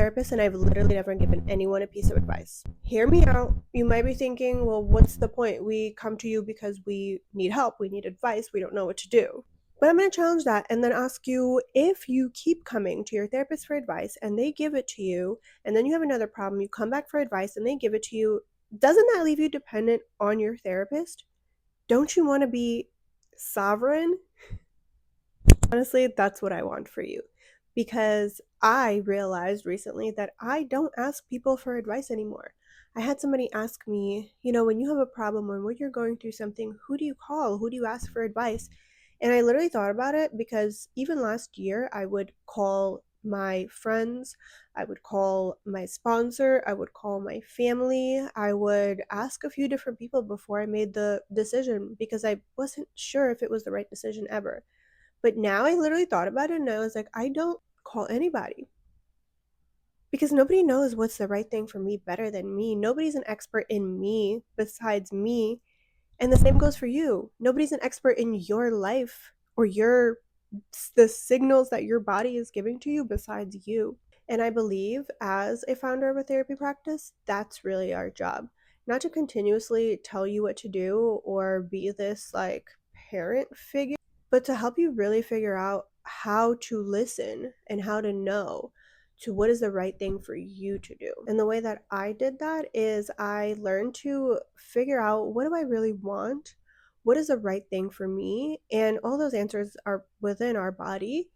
therapist and I've literally never given anyone a piece of advice. Hear me out. You might be thinking, well, what's the point? We come to you because we need help, we need advice, we don't know what to do. But I'm going to challenge that and then ask you, if you keep coming to your therapist for advice and they give it to you, and then you have another problem, you come back for advice and they give it to you, doesn't that leave you dependent on your therapist? Don't you want to be sovereign? Honestly, that's what I want for you. Because I realized recently that I don't ask people for advice anymore. I had somebody ask me, when you have a problem or when you're going through something, who do you call? Who do you ask for advice? And I literally thought about it because even last year, I would call my friends, I would call my sponsor, I would call my family, I would ask a few different people before I made the decision because I wasn't sure if it was the right decision ever. But now I literally thought about it and I was like, I don't call anybody because nobody knows what's the right thing for me better than me. Nobody's an expert in me besides me. And the same goes for you. Nobody's an expert in your life or the signals that your body is giving to you besides you. And I believe as a founder of a therapy practice, that's really our job. Not to continuously tell you what to do or be this like parent figure, but to help you really figure out how to listen and how to know to what is the right thing for you to do. And the way that I did that is I learned to figure out, what do I really want? What is the right thing for me? And all those answers are within our body.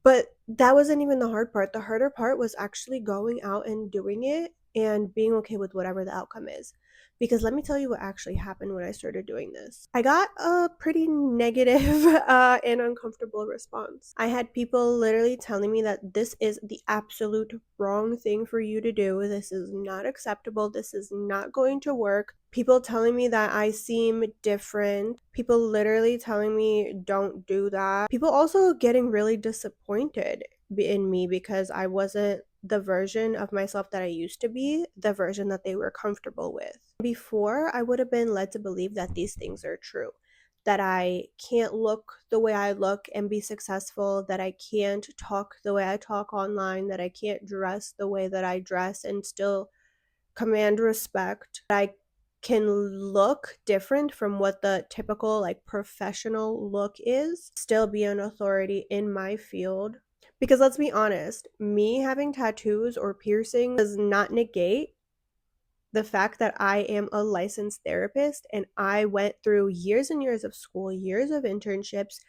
But that wasn't even the hard part. The harder part was actually going out and doing it and being okay with whatever the outcome is. Because let me tell you what actually happened when I started doing this. I got a pretty negative and uncomfortable response. I had people literally telling me that this is the absolute wrong thing for you to do. This is not acceptable. This is not going to work. People telling me that I seem different. People literally telling me don't do that. People also getting really disappointed in me because I wasn't the version of myself that I used to be, the version that they were comfortable with. Before, I would have been led to believe that these things are true, that I can't look the way I look and be successful, that I can't talk the way I talk online, that I can't dress the way that I dress and still command respect. I can look different from what the typical like professional look is, still be an authority in my field. Because let's be honest, me having tattoos or piercings does not negate the fact that I am a licensed therapist and I went through years and years of school, years of internships,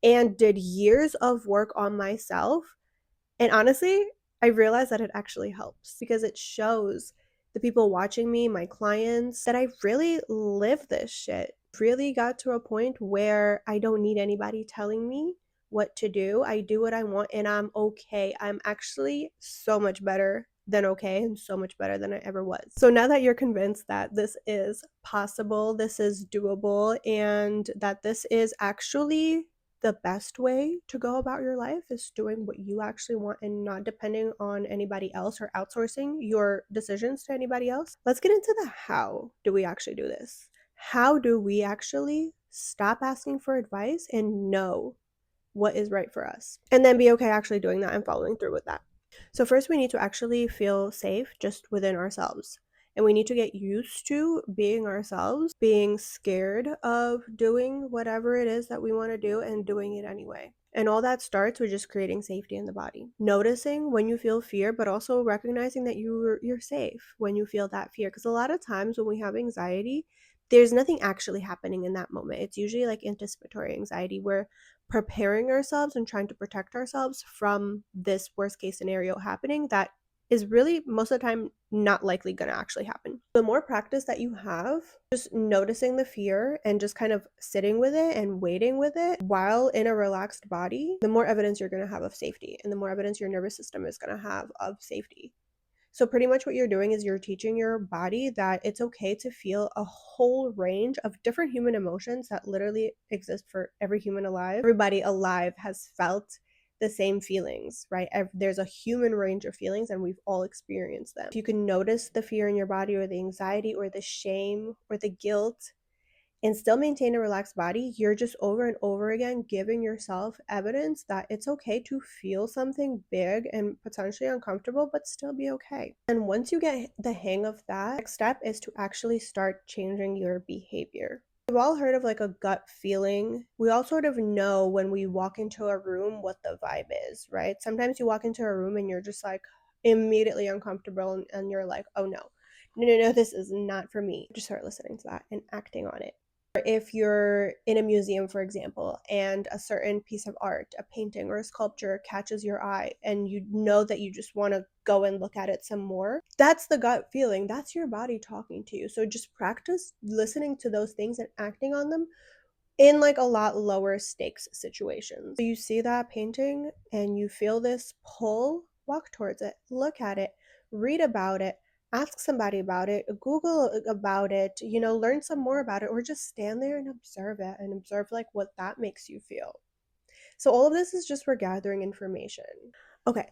and did years of work on myself. And honestly, I realized that it actually helps because it shows the people watching me, my clients, that I really live this shit. Really got to a point where I don't need anybody telling me what to do. I do what I want and I'm okay. I'm actually so much better than okay and so much better than I ever was. So now that you're convinced that this is possible, this is doable, and that this is actually the best way to go about your life is doing what you actually want and not depending on anybody else or outsourcing your decisions to anybody else. Let's get into the how do we actually do this? How do we actually stop asking for advice and know what is right for us? And then be okay actually doing that and following through with that. So first we need to actually feel safe just within ourselves. And we need to get used to being ourselves, being scared of doing whatever it is that we want to do and doing it anyway. And all that starts with just creating safety in the body. Noticing when you feel fear, but also recognizing that you're safe when you feel that fear. Because a lot of times when we have anxiety, there's nothing actually happening in that moment. It's usually like anticipatory anxiety where preparing ourselves and trying to protect ourselves from this worst case scenario happening that is really most of the time not likely going to actually happen. The more practice that you have just noticing the fear and just kind of sitting with it and waiting with it while in a relaxed body, the more evidence you're going to have of safety and the more evidence your nervous system is going to have of safety. So pretty much what you're doing is you're teaching your body that it's okay to feel a whole range of different human emotions that literally exist for every human alive. Everybody alive has felt the same feelings, right? There's a human range of feelings and we've all experienced them. If you can notice the fear in your body or the anxiety or the shame or the guilt and still maintain a relaxed body, you're just over and over again giving yourself evidence that it's okay to feel something big and potentially uncomfortable, but still be okay. And once you get the hang of that, next step is to actually start changing your behavior. We've all heard of like a gut feeling. We all sort of know when we walk into a room what the vibe is, right? Sometimes you walk into a room and you're just like immediately uncomfortable and you're like, oh no, no, this is not for me. Just start listening to that and acting on it. If you're in a museum, for example, and a certain piece of art, a painting or a sculpture catches your eye and you know that you just want to go and look at it some more, that's the gut feeling. That's your body talking to you. So just practice listening to those things and acting on them in like a lot lower stakes situations. So you see that painting and you feel this pull, walk towards it, look at it, read about it, ask somebody about it, Google about it, learn some more about it, or just stand there and observe like what that makes you feel. So all of this is just for gathering information. Okay.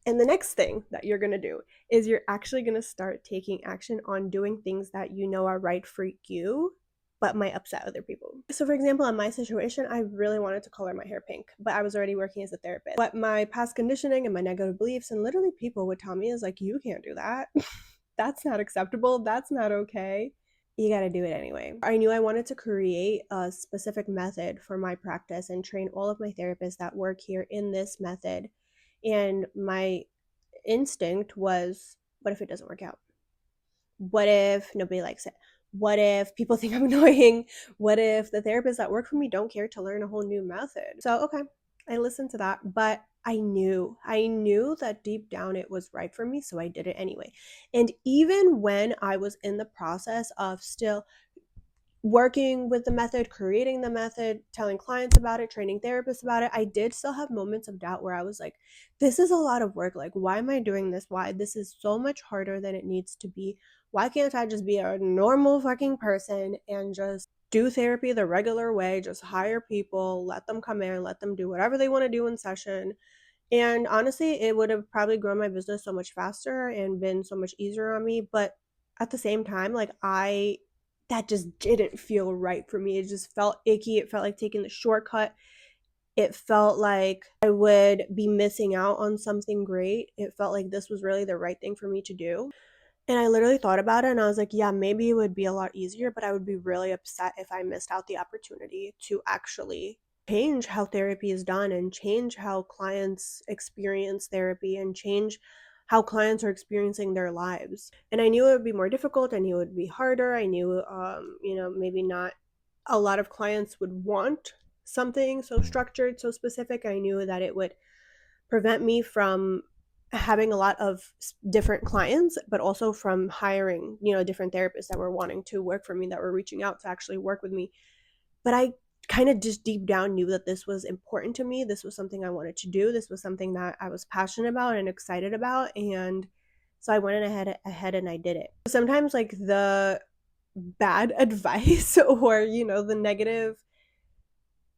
And the next thing that you're going to do is you're actually going to start taking action on doing things that you know are right for you, but might upset other people. So for example, in my situation, I really wanted to color my hair pink, but I was already working as a therapist. But my past conditioning and my negative beliefs and literally people would tell me is like, you can't do that. That's not acceptable. That's not okay. You got to do it anyway. I knew I wanted to create a specific method for my practice and train all of my therapists that work here in this method. And my instinct was, what if it doesn't work out? What if nobody likes it? What if people think I'm annoying? What if the therapists that work for me don't care to learn a whole new method? So, okay, I listened to that, but I knew that deep down it was right for me, so I did it anyway. And even when I was in the process of still working with the method, creating the method, telling clients about it, training therapists about it, I did still have moments of doubt where I was like, this is a lot of work. Like, why am I doing this? Why? This is so much harder than it needs to be. Why can't I just be a normal fucking person and just do therapy the regular way? Just hire people, let them come in, let them do whatever they want to do in session. And honestly, it would have probably grown my business so much faster and been so much easier on me. But at the same time, like that just didn't feel right for me. It just felt icky. It felt like taking the shortcut. It felt like I would be missing out on something great. It felt like this was really the right thing for me to do. And I literally thought about it and I was like, yeah, maybe it would be a lot easier, but I would be really upset if I missed out the opportunity to actually change how therapy is done and change how clients experience therapy and change how clients are experiencing their lives. And I knew it would be more difficult. I knew it would be harder. I knew, maybe not a lot of clients would want something so structured, so specific. I knew that it would prevent me from having a lot of different clients, but also from hiring, different therapists that were wanting to work for me, that were reaching out to actually work with me. But I kind of just deep down knew that this was important to me. This was something I wanted to do. This was something that I was passionate about and excited about. And so I went ahead and I did it. Sometimes like the bad advice or, the negative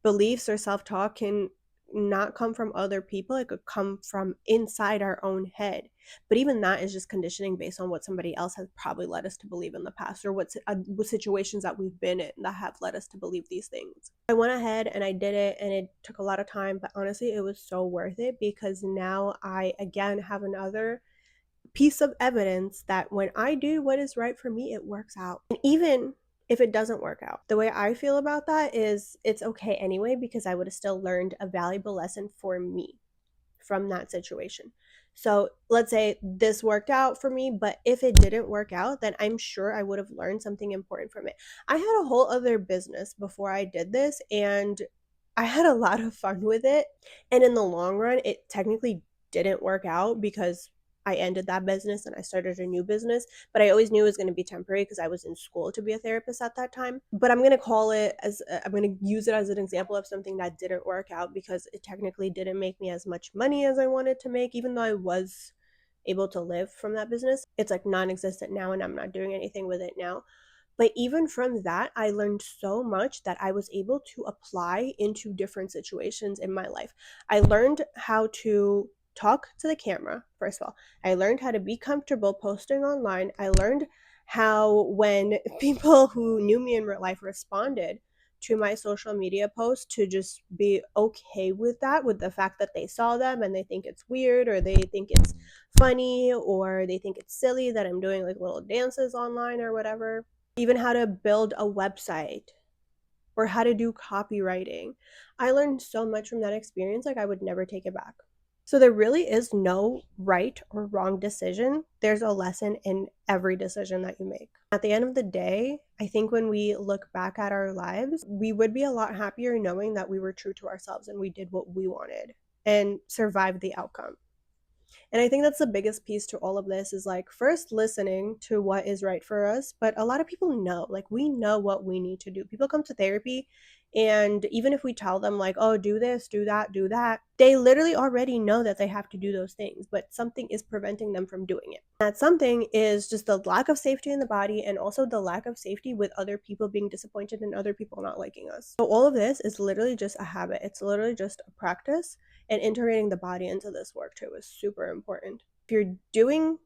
beliefs or self-talk can not come from other people. It could come from inside our own head, but even that is just conditioning based on what somebody else has probably led us to believe in the past, or what situations that we've been in that have led us to believe these things. I went ahead and I did it, and it took a lot of time, but honestly it was so worth it, because now I again have another piece of evidence that when I do what is right for me, it works out. And even if it doesn't work out, the way I feel about that is it's okay anyway, because I would have still learned a valuable lesson for me from that situation. So let's say this worked out for me, but if it didn't work out, then I'm sure I would have learned something important from it. I had a whole other business before I did this, and I had a lot of fun with it. And in the long run, it technically didn't work out because I ended that business and I started a new business, but I always knew it was going to be temporary because I was in school to be a therapist at that time. But I'm going to use it as an example of something that didn't work out, because it technically didn't make me as much money as I wanted to make, even though I was able to live from that business. It's like non-existent now, and I'm not doing anything with it now. But even from that, I learned so much that I was able to apply into different situations in my life. I learned how to talk to the camera, first of all. I learned how to be comfortable posting online. I learned how when people who knew me in real life responded to my social media posts, to just be okay with that, with the fact that they saw them and they think it's weird, or they think it's funny, or they think it's silly that I'm doing like little dances online or whatever. Even how to build a website or how to do copywriting. I learned so much from that experience, like I would never take it back. So there really is no right or wrong decision. There's a lesson in every decision that you make. At the end of the day, I think when we look back at our lives, we would be a lot happier knowing that we were true to ourselves and we did what we wanted and survived the outcome. And I think that's the biggest piece to all of this, is like first listening to what is right for us. But a lot of people know, like we know what we need to do. People come to therapy, and even if we tell them like, oh, do this, do that, they literally already know that they have to do those things, but something is preventing them from doing it. That something is just the lack of safety in the body, and also the lack of safety with other people being disappointed and other people not liking us. So all of this is literally just a habit. It's literally just a practice, and integrating the body into this work too is super important. If you're doing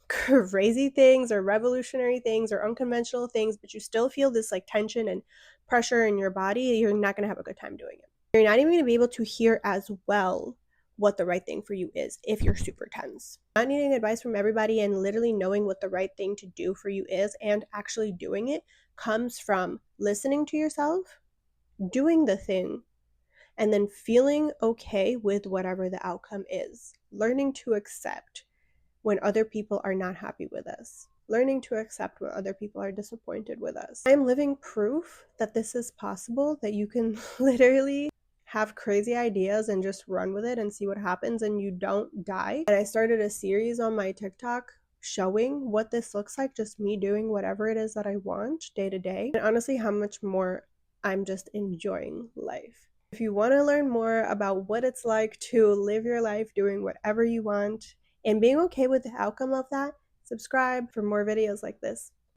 crazy things or revolutionary things or unconventional things, but you still feel this like tension and pressure in your body, you're not going to have a good time doing it. You're not even going to be able to hear as well what the right thing for you is if you're super tense. Not needing advice from everybody and literally knowing what the right thing to do for you is and actually doing it comes from listening to yourself, doing the thing, and then feeling okay with whatever the outcome is. Learning to accept when other people are not happy with us. Learning to accept when other people are disappointed with us. I'm living proof that this is possible, that you can literally have crazy ideas and just run with it and see what happens and you don't die. And I started a series on my TikTok showing what this looks like, just me doing whatever it is that I want day to day. And honestly, how much more I'm just enjoying life. If you want to learn more about what it's like to live your life doing whatever you want and being okay with the outcome of that, subscribe for more videos like this.